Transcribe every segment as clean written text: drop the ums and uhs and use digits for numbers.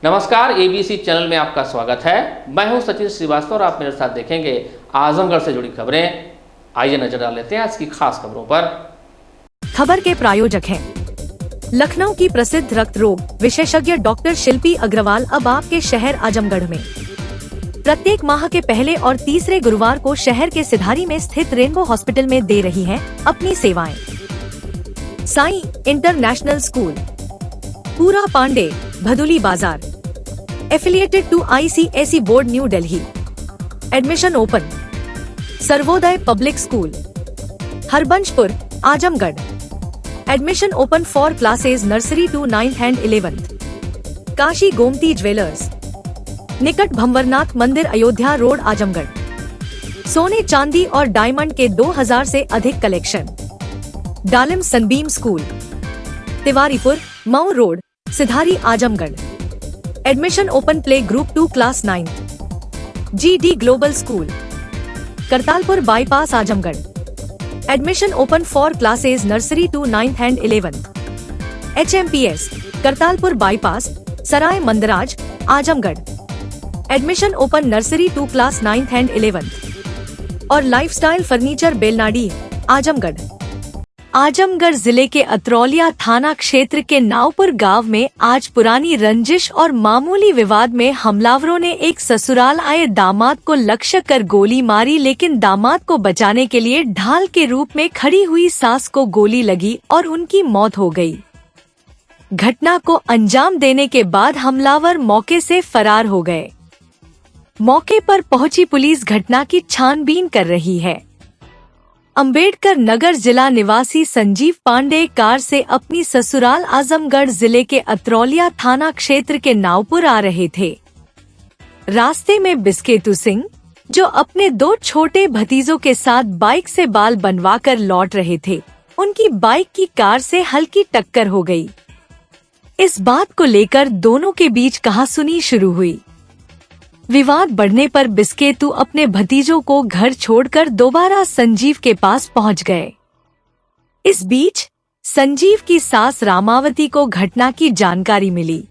नमस्कार, ABC channel में आपका स्वागत है। मैं हूं सचिन श्रीवास्तव और आप मेरे साथ देखेंगे आजमगढ़ से जुड़ी खबरें। आइए नजर डाल लेते हैं आज की खास खबरों पर। खबर के प्रायोजक हैं लखनऊ की प्रसिद्ध रक्त रोग विशेषज्ञ डॉक्टर शिल्पी अग्रवाल अब आपके शहर आजमगढ़ में। प्रत्येक माह के पहले और तीसरे गुरुवार को शहर के सिधारी में स्थित रेनबो हॉस्पिटल में दे रही है अपनी सेवाएं। साई इंटरनेशनल स्कूल, पूरा Pandey, Bhaduli Bazar, affiliated to ICSE board New Delhi. Admission open. Sarvodaya public school, Harbanshpur, Azamgarh. Admission open for classes nursery to 9th and 11th। Kashi Gomti jewellers, निकट भंवरनाथ मंदिर, अयोध्या रोड, आजमगढ़। सोने चांदी और डायमंड के 2000 से अधिक collection. Dalim Sunbeam school, Tiwaripur, Mau road, Sidhari, Azamgarh. Admission open play group 2 class 9th। GD global school, Kartalpur bypass, Azamgarh. Admission open for classes nursery to 9th and 11th। HMPS Kartalpur bypass, Sarai Mandraj, Azamgarh. Admission open nursery to class 9th and 11th। और lifestyle furniture, Belnadi, Azamgarh. Azamgarh जिले के अतरौलिया थाना क्षेत्र के नावपुर गांव में आज पुरानी रंजिश और मामूली विवाद में हमलावरों ने एक ससुराल आए दामाद को लक्ष्य कर गोली मारी, लेकिन दामाद को बचाने के लिए ढाल के रूप में खड़ी हुई सास को गोली लगी और उनकी मौत हो गई। घटना को अंजाम देने के बाद हमलावर मौके से फरार हो गए। मौके पर पहुंची पुलिस घटना की छानबीन कर रही है। अंबेडकर नगर जिला निवासी संजीव पांडे कार से अपनी ससुराल आजमगढ़ जिले के अतरौलिया थाना क्षेत्र के नावपुर आ रहे थे। रास्ते में बिस्केतू सिंह, जो अपने 2 छोटे भतीजों के साथ बाइक से बाल बनवाकर लौट रहे थे, उनकी बाइक की कार से हल्की टक्कर हो गई। इस बात को लेकर दोनों के बीच कहासुनी शुरू हुई। विवाद बढ़ने पर बिस्केतू अपने भतीजों को घर छोड़कर दोबारा संजीव के पास पहुंच गए। इस बीच संजीव की सास रामावती को घटना की जानकारी मिली।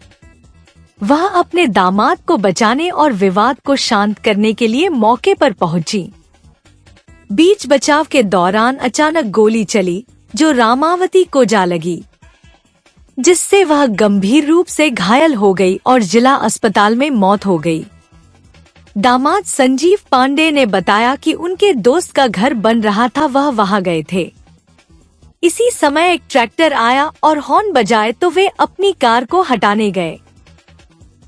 वह अपने दामाद को बचाने और विवाद को शांत करने के लिए मौके पर पहुंची। बीच बचाव के दौरान अचानक गोली चली, जो रामावती को जा लगी, जिससे वह गंभीर रूप से घायल हो गई और जिला अस्पताल में मौत हो गई। दामाद संजीव पांडे ने बताया कि उनके दोस्त का घर बन रहा था, वह वहां गए थे। इसी समय एक ट्रैक्टर आया और हॉर्न बजाए तो वे अपनी कार को हटाने गए।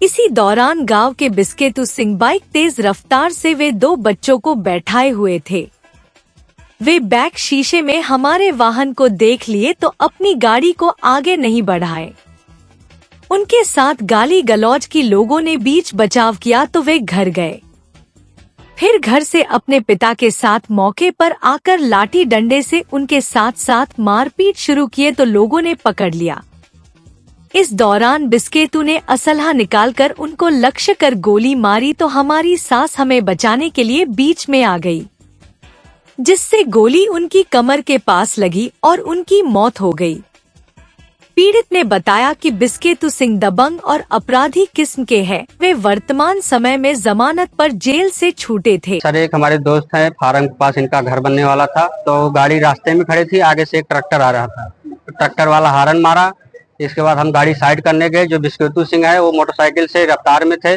इसी दौरान गांव के बिस्केतू सिंह बाइक तेज रफ्तार से वे 2 बच्चों को बैठाए हुए थे। वे बैक शीशे में हमारे वाहन को देख लिए तो अपनी गाड़ी को आगे नहीं बढ़ाए। उनके साथ गाली गलौज की लोगों ने बीच बचाव किया तो वे घर गए। फिर घर से अपने पिता के साथ मौके पर आकर लाठी डंडे से उनके साथ साथ मारपीट शुरू किए तो लोगों ने पकड़ लिया। इस दौरान बिस्केतू ने असलहा निकालकर उनको लक्ष्य कर गोली मारी तो हमारी सास हमें बचाने के लिए बीच में आ गई, जिससे गोली उनकी कमर के पास लगी और उनकी मौत हो गई। पीड़ित ने बताया कि बिस्केतू सिंह दबंग और अपराधी किस्म के हैं। वे वर्तमान समय में जमानत पर जेल से छूटे थे। सर, एक हमारे दोस्त है फार्म के पास, इनका घर बनने वाला था, तो गाड़ी रास्ते में खड़ी थी, आगे से एक ट्रैक्टर आ रहा था, ट्रैक्टर वाला हारन मारा। इसके बाद हम गाड़ी साइड करने गए। जो बिस्केतू सिंह है वो मोटरसाइकिल से रफ्तार में थे,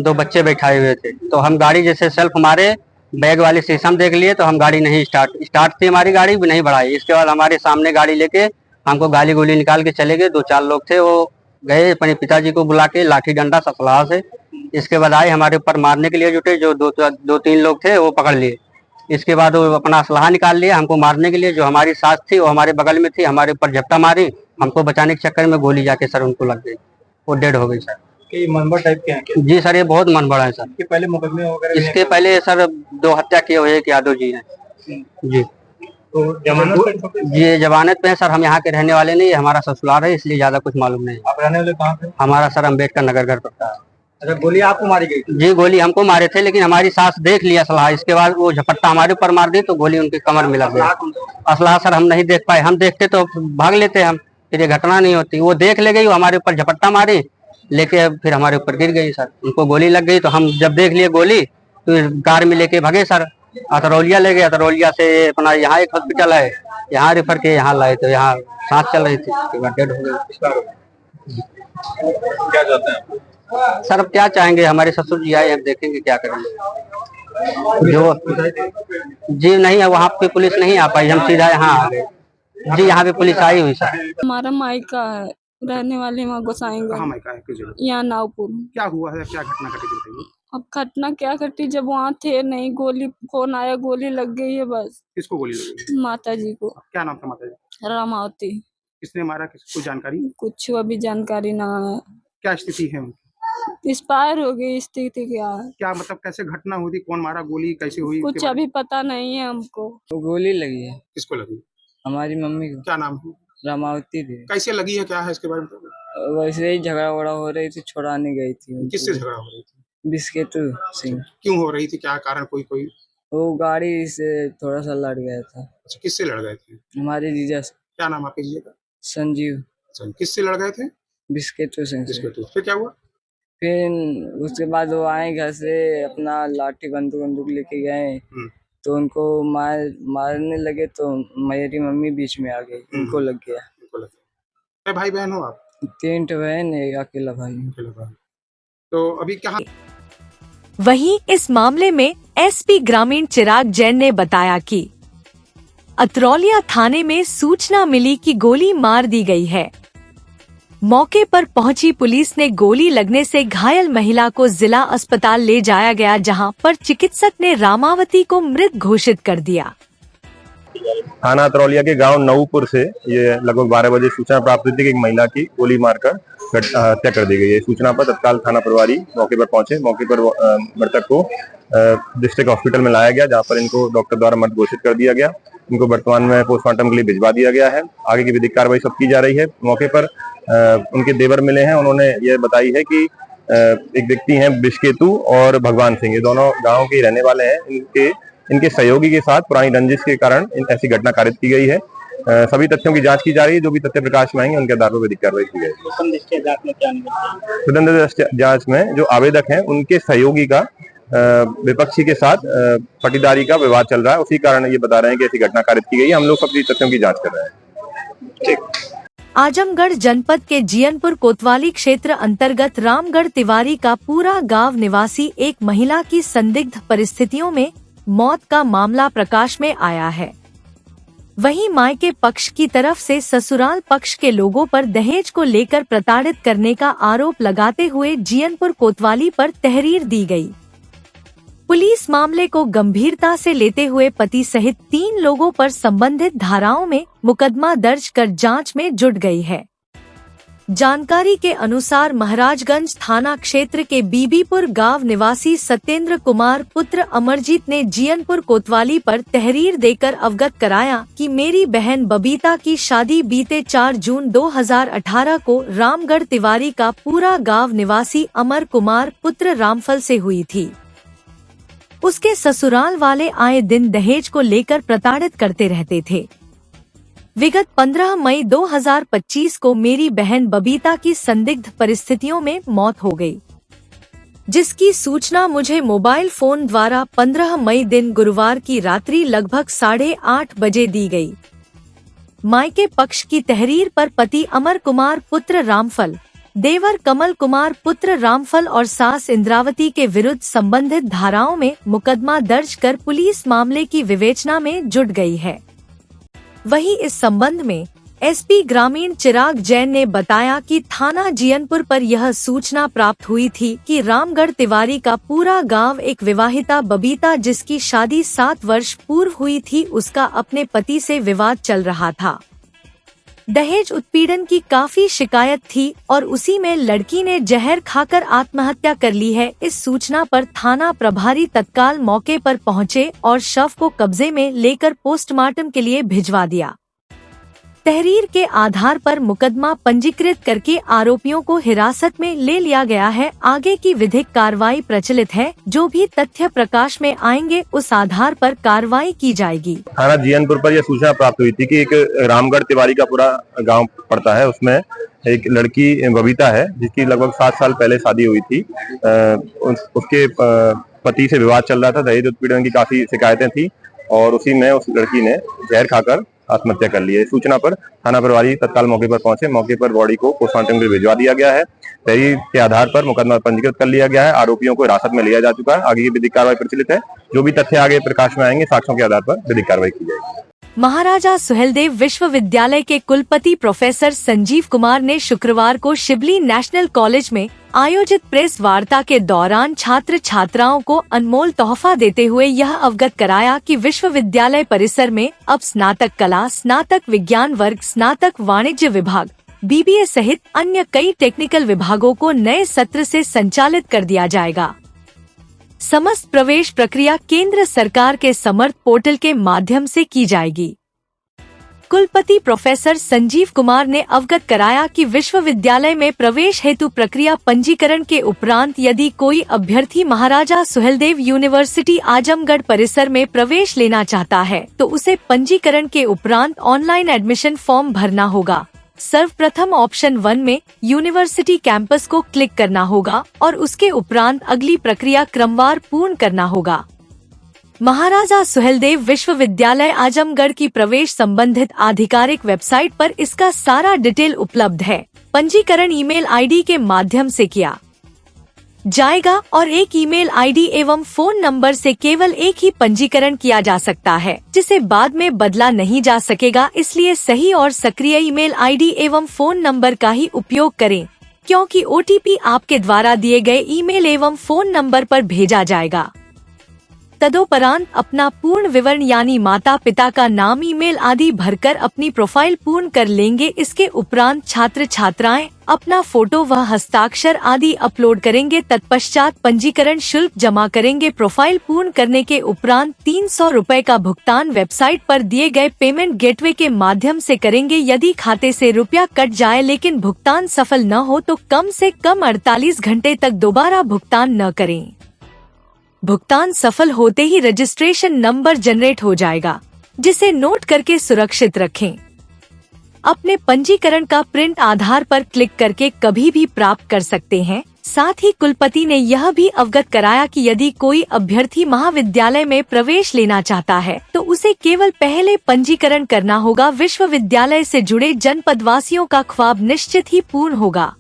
2 बच्चे बैठाए हुए थे, तो हम गाड़ी जैसे सेल्फ मारे, बैग वाले शीशम देख लिए तो हम गाड़ी नहीं स्टार्ट थी, हमारी गाड़ी भी नहीं बढ़ाई। इसके बाद हमारे सामने गाड़ी लेके हमको गाली गोली निकाल के चले गए। 2-4 लोग थे, वो गए अपने पिताजी को बुला के लाठी डंडा ससलाह से। इसके बाद आए हमारे ऊपर मारने के लिए जुटे, जो 2-3 लोग थे वो पकड़ लिए। इसके बाद वो अपना असलाह निकाल लिया हमको मारने के लिए। जो हमारी सास थी वो हमारे बगल में थी, हमारे ऊपर झपटा मारी, हमको बचाने के चक्कर में गोली जाके सर उनको लग गई, वो डेड हो गई सर। ये मनबड़ टाइप के हैं क्या? जी सर, ये बहुत मनबड़ है सर। इसके पहले मुकदमे वगैरह? इसके पहले सर 2 हत्या किए हुए एक यादव जी हैं जी। तो जमानत पे? ये जमानत पे है सर। हम यहाँ के रहने वाले नहीं, हमारा ससुराल है, इसलिए ज्यादा कुछ मालूम नहीं। आप रहने वाले कहाँ थे? हमारा सर अम्बेडकर नगर घर पड़ता है। अच्छा, गोली आपको मारी गई? जी, गोली हमको मारे थे, लेकिन हमारी सास देख लिया असलाह। इसके बाद वो झपट्टा हमारे ऊपर मार दी तो गोली उनकी कमर में लग गई। असलाह सर हम नहीं देख पाए, हम देखते तो भाग लेते हम, फिर ये घटना नहीं होती। वो देख ले गई, वो हमारे ऊपर झपट्टा मारी, लेके फिर हमारे ऊपर गिर गई सर। उनको गोली लग गई तो हम जब देख लिए गोली तो कार में लेके भागे सर। अतरौलिया ले गए, अतरौलिया से अपना यहाँ एक हॉस्पिटल है, यहाँ रेफर के यहाँ लाए तो यहाँ सांस चल रही थी, उसके बाद डेड हो गई। क्या चाहते हैं? सर अब क्या चाहेंगे, हमारे ससुर जी आए, हम देखेंगे क्या करेंगे। जो जी नहीं है वहाँ पे पुलिस नहीं आ पाई, हम सीधा यहाँ आ गए। जी यहाँ पे पुलिस आई हुई सर। हमारा मायका है, रहने वाले वहाँ गोसाईगंज। कहाँ मायका है, किस जगह? यहाँ नावपुर। क्या हुआ है, क्या घटना घटी बताइए। अब घटना क्या घटी, जब वहाँ थे नहीं, गोली फोन आया, गोली लग गई है बस। किसको गोली लगी? माता जी को। क्या नाम था माता जी? रामावती। किसने मारा, किसको जानकारी? कुछ अभी जानकारी ना है। क्या स्थिति है उनकी? एक्सपायर हो गई, स्थिति क्या है क्या मतलब कैसे घटना हुई थी, कौन मारा, गोली कैसे हुई? कुछ अभी पता नहीं है हमको। तो गोली लगी है किसको लगी? हमारी मम्मी को। क्या नाम है? रामावती थी। कैसे लगी है, क्या है इसके बारे में? वैसे ही झगड़ा वगड़ा हो रही थी, छुड़ाने गई थी। किससे झगड़ा हो रही थी? बिस्केटू सिंह। क्यों हो रही थी, क्या कारण? कोई वो गाड़ी से थोड़ा सा लड़ गया था। अच्छा, किससे लड़ गए थे? हमारे जीजा से। क्या नाम आपके जीजा का? संजीव। अच्छा, किससे लड़ गए थे? बिस्केटू सिंह से। जिसको फिर क्या हुआ? फिर उसके बाद वो आए घर से, अपना लाठी बंदूक लेके गए, तो उनको मारने लगे, तो मेरी मम्मी बीच में आ गई, उनको लग गया। उनको लग गया। भाई बहन हो आप? 3 बहन, एक अकेला भाई। अकेला भाई। तो अभी कहाँ? वहीं इस मामले में एसपी ग्रामीण चिराग जैन ने बताया कि अतरौलिया थाने में सूचना मिली कि गोली मार दी गई है। मौके पर पहुंची पुलिस ने गोली लगने से घायल महिला को जिला अस्पताल ले जाया गया, जहां पर चिकित्सक ने रामावती को मृत घोषित कर दिया। थाना अतरौलिया के गांव नऊपुर से ये लगभग 12 बजे सूचना प्राप्त हुई थी कि एक महिला की गोली मारकर हत्या कर दी गई है। सूचना पर तत्काल थाना प्रभारी मौके पर पहुंचे। मौके पर मृतक को डिस्ट्रिक्ट हॉस्पिटल में लाया गया, जहां पर इनको डॉक्टर द्वारा मृत घोषित कर दिया गया। इनको वर्तमान में पोस्टमार्टम के लिए भिजवा दिया गया है। आगे की विधिक कार्रवाई सब की जा रही है। मौके पर उनके देवर मिले हैं, उन्होंने ये बताई है कि एक व्यक्ति हैं बिस्केतू और भगवान सिंह, ये दोनों गाँव के रहने वाले हैं। इनके सहयोगी के साथ पुरानी रंजिश के कारण ऐसी घटना कारित की गई है। सभी तथ्यों की जांच की जा रही है। जो भी तथ्य प्रकाश में आएंगे उनके आधार पर विधिक कार्रवाई की जाएगी। स्वतंत्र जांच में जो आवेदक हैं उनके सहयोगी का विपक्षी के साथ पटीदारी का विवाद चल रहा है, उसी कारण ये बता रहे हैं कि ऐसी घटना कारित की गई है। हम लोग सभी तथ्यों की जांच कर रहे हैं। ठीक। आजमगढ़ जनपद के जियनपुर कोतवाली क्षेत्र अंतर्गत रामगढ़ तिवारी का पूरा गांव निवासी एक महिला की संदिग्ध परिस्थितियों में मौत का मामला प्रकाश में आया है। वहीं मायके पक्ष की तरफ से ससुराल पक्ष के लोगों पर दहेज को लेकर प्रताड़ित करने का आरोप लगाते हुए जियनपुर कोतवाली पर तहरीर दी गई। पुलिस मामले को गंभीरता से लेते हुए पति सहित 3 लोगों पर संबंधित धाराओं में मुकदमा दर्ज कर जांच में जुट गई है। जानकारी के अनुसार महाराजगंज थाना क्षेत्र के बीबीपुर गांव निवासी सत्येंद्र कुमार पुत्र अमरजीत ने जियनपुर कोतवाली पर तहरीर देकर अवगत कराया कि मेरी बहन बबीता की शादी बीते 4 जून 2018 को रामगढ़ तिवारी का पूरा गांव निवासी अमर कुमार पुत्र रामफल से हुई थी। उसके ससुराल वाले आए दिन दहेज को लेकर प्रताड़ित करते रहते थे। विगत 15 मई 2025 को मेरी बहन बबीता की संदिग्ध परिस्थितियों में मौत हो गई, जिसकी सूचना मुझे मोबाइल फोन द्वारा 15 मई दिन गुरुवार की रात्रि लगभग 8:30 बजे दी गई। मायके पक्ष की तहरीर पर पति अमर कुमार पुत्र रामफल, देवर कमल कुमार पुत्र रामफल और सास इंद्रावती के विरुद्ध संबंधित धाराओं में मुकदमा दर्ज कर पुलिस मामले की विवेचना में जुट गई है। वहीं इस संबंध में एसपी ग्रामीण चिराग जैन ने बताया कि थाना जियनपुर पर यह सूचना प्राप्त हुई थी कि रामगढ़ तिवारी का पूरा गांव एक विवाहिता बबीता, जिसकी शादी 7 वर्ष पूर्व हुई थी, उसका अपने पति से विवाद चल रहा था। दहेज उत्पीड़न की काफी शिकायत थी और उसी में लड़की ने जहर खाकर आत्महत्या कर ली है। इस सूचना पर थाना प्रभारी तत्काल मौके पर पहुंचे और शव को कब्जे में लेकर पोस्टमार्टम के लिए भिजवा दिया। तहरीर के आधार पर मुकदमा पंजीकृत करके आरोपियों को हिरासत में ले लिया गया है। आगे की विधिक कार्रवाई प्रचलित है। जो भी तथ्य प्रकाश में आएंगे उस आधार पर कार्रवाई की जाएगी। थाना जीयनपुर पर यह सूचना प्राप्त हुई थी कि एक रामगढ़ तिवारी का पूरा गांव पड़ता है, उसमें एक लड़की बबीता है जिसकी लगभग 7 साल पहले शादी हुई थी। उसके पति से विवाद चल रहा था, दहेज उत्पीड़न की काफी शिकायतें थी और उसी में उस लड़की ने जहर खाकर आत्महत्या कर ली है। सूचना पर थाना प्रभारी तत्काल मौके पर पहुंचे। मौके पर बॉडी को पोस्टमार्टम के लिए भिजवा दिया गया है। तहरीर के आधार पर मुकदमा पंजीकृत कर लिया गया है। आरोपियों को हिरासत में लिया जा चुका है। आगे की विधिक कार्रवाई प्रचलित है। जो भी तथ्य आगे प्रकाश में आएंगे साक्ष्यों के आधार पर विधिक कार्रवाई की जाएगी। महाराजा सुहेलदेव विश्वविद्यालय के कुलपति प्रोफेसर संजीव कुमार ने शुक्रवार को शिवली नेशनल कॉलेज में आयोजित प्रेस वार्ता के दौरान छात्र छात्राओं को अनमोल तोहफा देते हुए यह अवगत कराया कि विश्वविद्यालय परिसर में अब स्नातक कला, स्नातक विज्ञान वर्ग, स्नातक वाणिज्य विभाग, BBA सहित अन्य कई टेक्निकल विभागों को नए सत्र से संचालित कर दिया जाएगा। समस्त प्रवेश प्रक्रिया केंद्र सरकार के समर्थ पोर्टल के माध्यम से की जाएगी। कुलपति प्रोफेसर संजीव कुमार ने अवगत कराया कि विश्वविद्यालय में प्रवेश हेतु प्रक्रिया पंजीकरण के उपरांत यदि कोई अभ्यर्थी महाराजा सुहेलदेव यूनिवर्सिटी आजमगढ़ परिसर में प्रवेश लेना चाहता है तो उसे पंजीकरण के उपरांत ऑनलाइन एडमिशन फॉर्म भरना होगा। सर्वप्रथम ऑप्शन 1 में यूनिवर्सिटी कैंपस को क्लिक करना होगा और उसके उपरांत अगली प्रक्रिया क्रमवार पूर्ण करना होगा। महाराजा सुहेलदेव विश्वविद्यालय आजमगढ़ की प्रवेश संबंधित आधिकारिक वेबसाइट पर इसका सारा डिटेल उपलब्ध है। पंजीकरण ईमेल आईडी के माध्यम से किया जाएगा और एक ईमेल आईडी एवं फोन नंबर से केवल एक ही पंजीकरण किया जा सकता है, जिसे बाद में बदला नहीं जा सकेगा। इसलिए सही और सक्रिय ईमेल आईडी एवं फोन नंबर का ही उपयोग करें, क्योंकि OTP आपके द्वारा दिए गए ईमेल एवं फोन नंबर पर भेजा जाएगा। तदोपरांत अपना पूर्ण विवरण यानी माता पिता का नाम, ईमेल आदि भरकर अपनी प्रोफाइल पूर्ण कर लेंगे। इसके उपरांत छात्र छात्राएं अपना फोटो व हस्ताक्षर आदि अपलोड करेंगे। तत्पश्चात पंजीकरण शुल्क जमा करेंगे। प्रोफाइल पूर्ण करने के उपरांत 300 रुपए का भुगतान वेबसाइट पर दिए गए पेमेंट गेटवे के माध्यम से करेंगे। यदि खाते से रुपया कट जाए लेकिन भुगतान सफल न हो तो कम से कम 48 घंटे तक दोबारा भुगतान न करें। भुगतान सफल होते ही रजिस्ट्रेशन नंबर जनरेट हो जाएगा, जिसे नोट करके सुरक्षित रखें। अपने पंजीकरण का प्रिंट आधार पर क्लिक करके कभी भी प्राप्त कर सकते हैं। साथ ही कुलपति ने यह भी अवगत कराया कि यदि कोई अभ्यर्थी महाविद्यालय में प्रवेश लेना चाहता है तो उसे केवल पहले पंजीकरण करना होगा। विश्वविद्यालय से जुड़े जनपदवासियों का ख्वाब निश्चित ही पूर्ण होगा।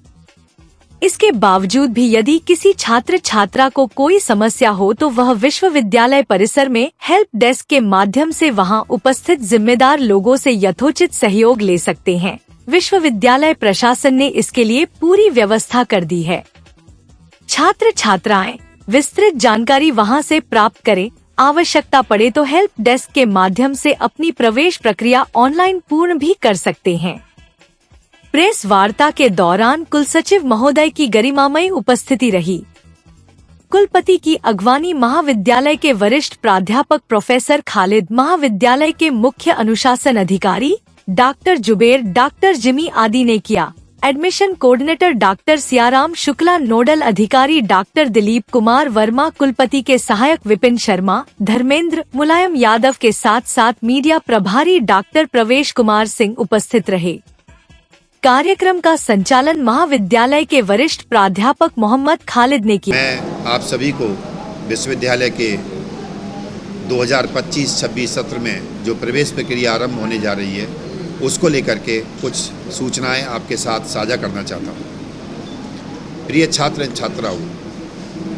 इसके बावजूद भी यदि किसी छात्र छात्रा को कोई समस्या हो तो वह विश्वविद्यालय परिसर में हेल्प डेस्क के माध्यम से वहां उपस्थित जिम्मेदार लोगों से यथोचित सहयोग ले सकते हैं। विश्वविद्यालय प्रशासन ने इसके लिए पूरी व्यवस्था कर दी है। छात्र छात्राएं विस्तृत जानकारी वहां से प्राप्त करें। आवश्यकता पड़े तो हेल्प डेस्क के माध्यम से अपनी प्रवेश प्रक्रिया ऑनलाइन पूर्ण भी कर सकते हैं। प्रेस वार्ता के दौरान कुलसचिव महोदय की गरिमामयी उपस्थिति रही। कुलपति की अगवानी महाविद्यालय के वरिष्ठ प्राध्यापक प्रोफेसर खालिद, महाविद्यालय के मुख्य अनुशासन अधिकारी डॉक्टर जुबेर, डॉक्टर जिमी आदि ने किया। Admission coordinator doctor Siyaram Shukla, nodal अधिकारी डॉक्टर दिलीप कुमार वर्मा, कुलपति के सहायक विपिन शर्मा, धर्मेंद्र, मुलायम यादव के साथ साथ मीडिया प्रभारी डॉक्टर प्रवेश कुमार सिंह उपस्थित रहे। कार्यक्रम का संचालन महाविद्यालय के वरिष्ठ प्राध्यापक मोहम्मद खालिद ने किया। मैं आप सभी को विश्वविद्यालय के 2025-26 सत्र में जो प्रवेश प्रक्रिया आरंभ होने जा रही है उसको लेकर के कुछ सूचनाएं आपके साथ साझा करना चाहता हूं। प्रिय छात्र छात्राओं,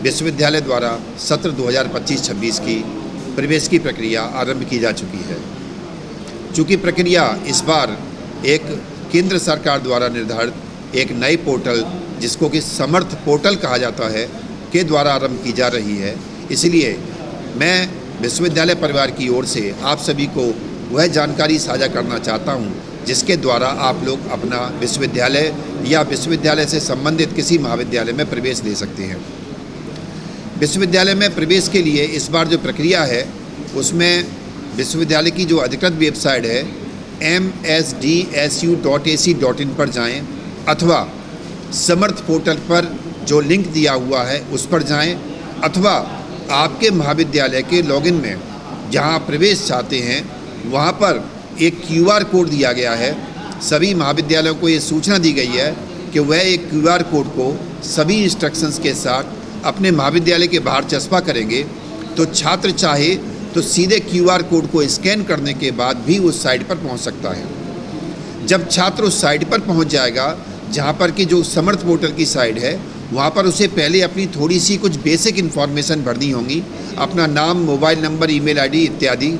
विश्वविद्यालय द्वारा सत्र 2025-26 की प्रवेश की प्रक्रिया आरंभ की जा चुकी है। चूँकि प्रक्रिया इस बार एक केंद्र सरकार द्वारा निर्धारित एक नई पोर्टल, जिसको कि समर्थ पोर्टल कहा जाता है, के द्वारा आरंभ की जा रही है, इसलिए मैं विश्वविद्यालय परिवार की ओर से आप सभी को वह जानकारी साझा करना चाहता हूं, जिसके द्वारा आप लोग अपना विश्वविद्यालय या विश्वविद्यालय से संबंधित किसी महाविद्यालय में प्रवेश ले सकते हैं। विश्वविद्यालय में प्रवेश के लिए इस बार जो प्रक्रिया है उसमें विश्वविद्यालय की जो अधिकृत वेबसाइट है msdsu.ac.in पर जाएं अथवा समर्थ पोर्टल पर जो लिंक दिया हुआ है उस पर जाएं अथवा आपके महाविद्यालय के लॉगिन में जहां आप प्रवेश चाहते हैं वहां पर एक QR कोड दिया गया है। सभी महाविद्यालयों को ये सूचना दी गई है कि वह एक QR कोड को सभी इंस्ट्रक्शंस के साथ अपने महाविद्यालय के बाहर चस्पा करेंगे तो छात्र चाहे तो सीधे QR कोड को स्कैन करने के बाद भी उस साइट पर पहुंच सकता है। जब छात्र उस साइट पर पहुंच जाएगा जहां पर कि जो समर्थ पोर्टल की साइट है वहां पर उसे पहले अपनी थोड़ी सी कुछ बेसिक इन्फॉर्मेशन भरनी होगी, अपना नाम, मोबाइल नंबर, ईमेल आईडी इत्यादि।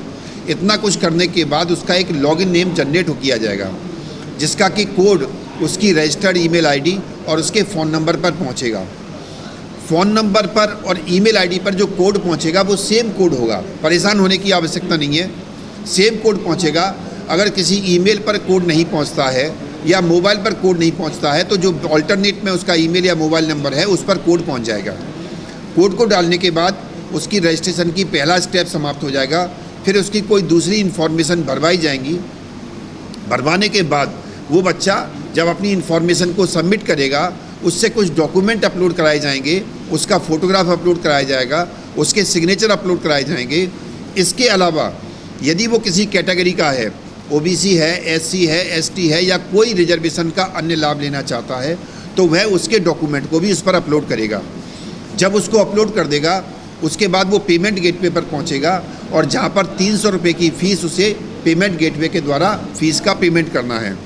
इतना कुछ करने के बाद उसका एक लॉगिन नेम जनरेट किया जाएगा जिसका कि कोड उसकी रजिस्टर्ड ईमेल आईडी और उसके फ़ोन नंबर पर पहुंचेगा। फ़ोन नंबर पर और ईमेल आईडी पर जो कोड पहुंचेगा वो सेम कोड होगा, परेशान होने की आवश्यकता नहीं है, सेम कोड पहुंचेगा। अगर किसी ईमेल पर कोड नहीं पहुंचता है या मोबाइल पर कोड नहीं पहुंचता है तो जो अल्टरनेट में उसका ईमेल या मोबाइल नंबर है उस पर कोड पहुंच जाएगा। कोड को डालने के बाद उसकी रजिस्ट्रेशन की पहला स्टेप समाप्त हो जाएगा। फिर उसकी कोई दूसरी इन्फॉर्मेशन भरवाई जाएंगी। भरवाने के बाद वो बच्चा जब अपनी इन्फॉर्मेशन को सबमिट करेगा उससे कुछ डॉक्यूमेंट अपलोड कराए जाएंगे, उसका फ़ोटोग्राफ अपलोड कराया जाएगा, उसके सिग्नेचर अपलोड कराए जाएंगे। इसके अलावा यदि वो किसी कैटेगरी का है, OBC है, SC है, ST है या कोई रिजर्वेशन का अन्य लाभ लेना चाहता है तो वह उसके डॉक्यूमेंट को भी उस पर अपलोड करेगा। जब उसको अपलोड कर देगा उसके बाद वो पेमेंट गेटवे पर पहुंचेगा और जहां पर 300 रुपये की फ़ीस उसे पेमेंट गेटवे के द्वारा फ़ीस का पेमेंट करना है।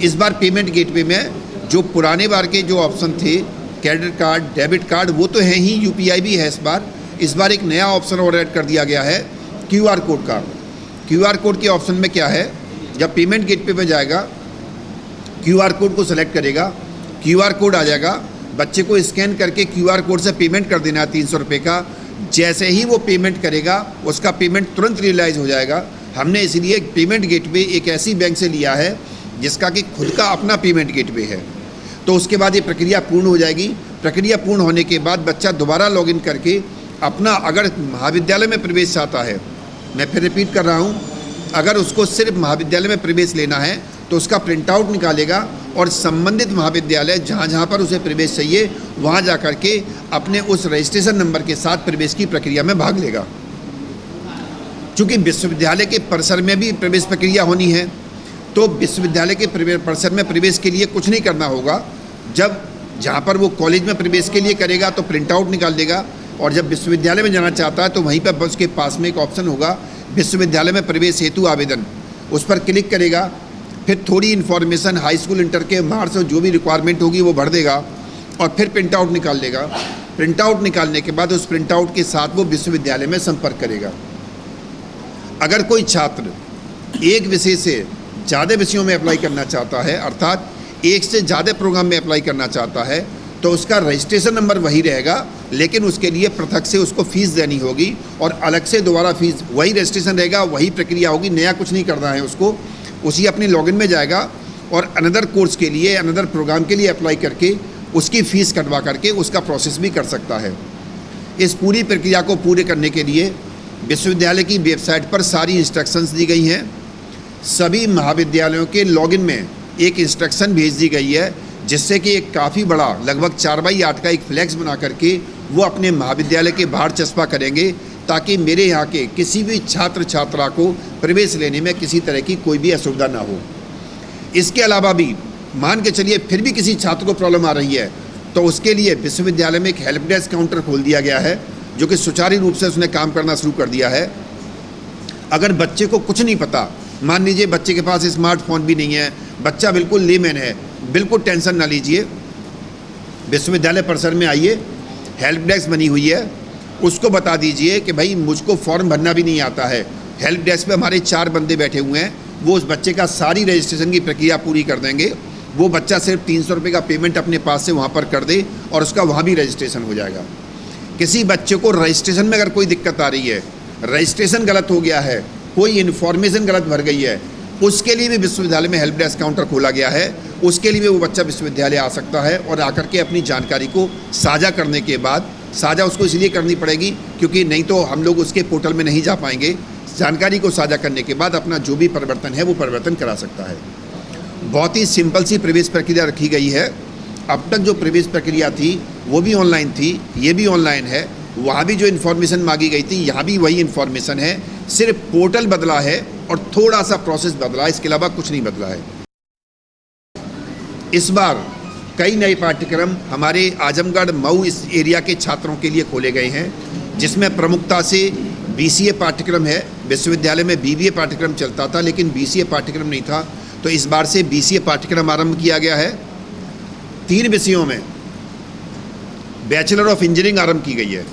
इस बार पेमेंट गेटवे में जो पुराने बार के जो ऑप्शन थे, क्रेडिट कार्ड, डेबिट कार्ड, वो तो है ही, UPI भी है इस बार एक नया ऑप्शन और ऐड कर दिया गया है QR कोड का। QR कोड के ऑप्शन में क्या है, जब पेमेंट गेटवे पे जाएगा QR कोड को सेलेक्ट करेगा, QR कोड आ जाएगा, बच्चे को स्कैन करके QR कोड से पेमेंट कर देना है 300 रुपये का। जैसे ही वो पेमेंट करेगा उसका पेमेंट तुरंत रियलाइज़ हो जाएगा। हमने इसलिए पेमेंट गेटवे एक ऐसी बैंक से लिया है जिसका कि खुद का अपना पेमेंट गेटवे है। तो उसके बाद ये प्रक्रिया पूर्ण हो जाएगी। प्रक्रिया पूर्ण होने के बाद बच्चा दोबारा लॉगिन करके अपना, अगर महाविद्यालय में प्रवेश चाहता है, मैं फिर रिपीट कर रहा हूँ, अगर उसको सिर्फ महाविद्यालय में प्रवेश लेना है तो उसका प्रिंट आउट निकालेगा और संबंधित महाविद्यालय जहाँ जहाँ पर उसे प्रवेश चाहिए वहाँ जा कर के अपने उस रजिस्ट्रेशन नंबर के साथ प्रवेश की प्रक्रिया में भाग लेगा। चूँकि विश्वविद्यालय के परिसर में भी प्रवेश प्रक्रिया होनी है तो विश्वविद्यालय के परिसर में प्रवेश के लिए कुछ नहीं करना होगा। जब जहाँ पर वो कॉलेज में प्रवेश के लिए करेगा तो प्रिंट आउट निकाल देगा और जब विश्वविद्यालय में जाना चाहता है तो वहीं पर उसके पास में एक ऑप्शन होगा विश्वविद्यालय में प्रवेश हेतु आवेदन, उस पर क्लिक करेगा। फिर थोड़ी इन्फॉर्मेशन हाई स्कूल, इंटर के मार्क्स और जो भी रिक्वायरमेंट होगी वो भर देगा और फिर प्रिंट आउट निकाल लेगा। प्रिंट आउट निकालने के बाद उस प्रिंट आउट के साथ वो विश्वविद्यालय में संपर्क करेगा। अगर कोई छात्र एक विषय से ज़्यादा विषयों में अप्लाई करना चाहता है, अर्थात एक से ज़्यादा प्रोग्राम में अप्लाई करना चाहता है, तो उसका रजिस्ट्रेशन नंबर वही रहेगा, लेकिन उसके लिए पृथक से उसको फ़ीस देनी होगी और अलग से दोबारा फीस, वही रजिस्ट्रेशन रहेगा, वही प्रक्रिया होगी, नया कुछ नहीं करना है उसको। उसी अपने लॉगिन में जाएगा और अनदर कोर्स के लिए, अनदर प्रोग्राम के लिए अप्लाई करके उसकी फ़ीस कटवा करके उसका प्रोसेस भी कर सकता है। इस पूरी प्रक्रिया को पूरे करने के लिए विश्वविद्यालय की वेबसाइट पर सारी इंस्ट्रक्शंस दी गई हैं। सभी महाविद्यालयों के लॉगिन में एक इंस्ट्रक्शन भेज दी गई है जिससे कि एक काफ़ी बड़ा, लगभग 4x8 का एक फ्लैक्स बना करके वो अपने महाविद्यालय के बाहर चस्पा करेंगे ताकि मेरे यहाँ के किसी भी छात्र छात्रा को प्रवेश लेने में किसी तरह की कोई भी असुविधा ना हो। इसके अलावा भी मान के चलिए फिर भी किसी छात्र को प्रॉब्लम आ रही है तो उसके लिए विश्वविद्यालय में एक हेल्प डेस्क काउंटर खोल दिया गया है जो कि सुचारू रूप से उसने काम करना शुरू कर दिया है। अगर बच्चे को कुछ नहीं पता, मान लीजिए बच्चे के पास स्मार्टफोन भी नहीं है, बच्चा बिल्कुल लेमैन है, बिल्कुल टेंशन ना लीजिए, विश्वविद्यालय परिसर में आइए, हेल्प डेस्क बनी हुई है, उसको बता दीजिए कि भाई मुझको फॉर्म भरना भी नहीं आता है। हेल्प डेस्क पे हमारे 4 बंदे बैठे हुए हैं, वो उस बच्चे का सारी रजिस्ट्रेशन की प्रक्रिया पूरी कर देंगे। वो बच्चा सिर्फ 300 रुपये का पेमेंट अपने पास से वहाँ पर कर दे और उसका वहाँ भी रजिस्ट्रेशन हो जाएगा। किसी बच्चे को रजिस्ट्रेशन में अगर कोई दिक्कत आ रही है, रजिस्ट्रेशन गलत हो गया है, कोई इन्फॉर्मेशन गलत भर गई है, उसके लिए भी विश्वविद्यालय में हेल्प डेस्क काउंटर खोला गया है। उसके लिए भी वो बच्चा विश्वविद्यालय आ सकता है और आकर के अपनी जानकारी को साझा करने के बाद, साझा उसको इसलिए करनी पड़ेगी क्योंकि नहीं तो हम लोग उसके पोर्टल में नहीं जा पाएंगे, जानकारी को साझा करने के बाद अपना जो भी परिवर्तन है वो परिवर्तन करा सकता है। बहुत ही सिंपल सी प्रवेश प्रक्रिया रखी गई है। अब तक जो प्रवेश प्रक्रिया थी वो भी ऑनलाइन थी, ये भी ऑनलाइन है। वहाँ भी जो इन्फॉर्मेशन मांगी गई थी यहाँ भी वही इन्फॉर्मेशन है, सिर्फ पोर्टल बदला है और थोड़ा सा प्रोसेस बदला है, इसके अलावा कुछ नहीं बदला है। इस बार कई नए पाठ्यक्रम हमारे आजमगढ़ मऊ इस एरिया के छात्रों के लिए खोले गए हैं, जिसमें प्रमुखता से BCA पाठ्यक्रम है। विश्वविद्यालय में BBA पाठ्यक्रम चलता था लेकिन BCA पाठ्यक्रम नहीं था, तो इस बार से BCA पाठ्यक्रम आरंभ किया गया है। 3 विषयों में बैचलर ऑफ इंजीनियरिंग आरंभ की गई है।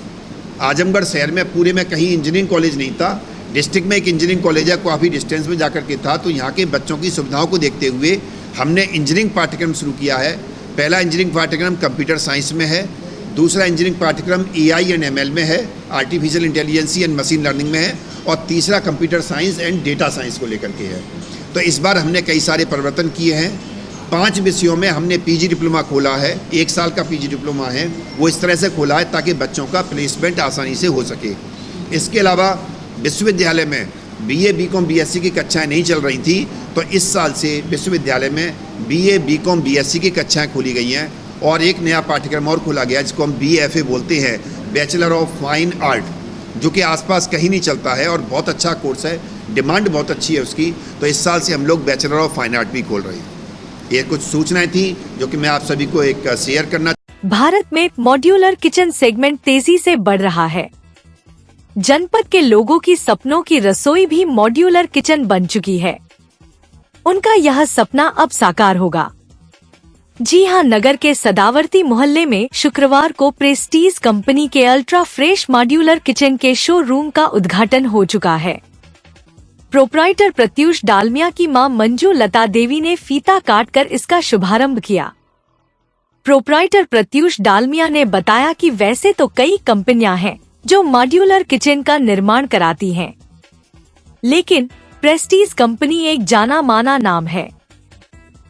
आजमगढ़ शहर में पूरे में कहीं इंजीनियरिंग कॉलेज नहीं था। डिस्ट्रिक्ट में एक इंजीनियरिंग कॉलेज है, काफ़ी डिस्टेंस में जाकर के था, तो यहाँ के बच्चों की सुविधाओं को देखते हुए हमने इंजीनियरिंग पाठ्यक्रम शुरू किया है। पहला इंजीनियरिंग पाठ्यक्रम कंप्यूटर साइंस में है, दूसरा इंजीनियरिंग पाठ्यक्रम AI एंड ML में है, artificial intelligence and machine learning में है, और तीसरा computer science and data science को लेकर के है। तो इस बार हमने कई सारे परिवर्तन किए हैं। 5 विषयों में हमने PG डिप्लोमा खोला है। 1 साल का PG डिप्लोमा है, वो इस तरह से खोला है ताकि बच्चों का प्लेसमेंट आसानी से हो सके। इसके अलावा विश्वविद्यालय में BA BCom BSc की कक्षाएं नहीं चल रही थी, तो इस साल से विश्वविद्यालय में BA BCom BSc की कक्षाएं खोली गई हैं, और एक नया पाठ्यक्रम और खोला गया जिसको हम BFA बोलते हैं, बैचलर ऑफ फाइन आर्ट, जो कि आसपास कहीं नहीं चलता है और बहुत अच्छा कोर्स है, डिमांड बहुत अच्छी है उसकी। तो इस साल से हम लोग बैचलर ऑफ फाइन आर्ट भी खोल रहे हैं। ये कुछ सूचनाएं थी जो कि मैं आप सभी को एक शेयर करना। भारत में मॉड्यूलर किचन सेगमेंट तेजी से बढ़ रहा है। जनपद के लोगों की सपनों की रसोई भी मॉड्यूलर किचन बन चुकी है। उनका यह सपना अब साकार होगा। जी हां, नगर के सदावर्ती मोहल्ले में शुक्रवार को प्रेस्टीज कंपनी के अल्ट्रा फ्रेश मॉड्यूलर किचन के शोरूम का उद्घाटन हो चुका है। प्रोप्राइटर प्रत्युष डालमिया की मां मंजू लता देवी ने फीता काटकर इसका शुभारंभ किया। प्रोप्राइटर प्रत्युष डालमिया ने बताया कि वैसे तो कई कंपनियां हैं जो मॉड्यूलर किचन का निर्माण कराती हैं, लेकिन प्रेस्टीज कंपनी एक जाना माना नाम है।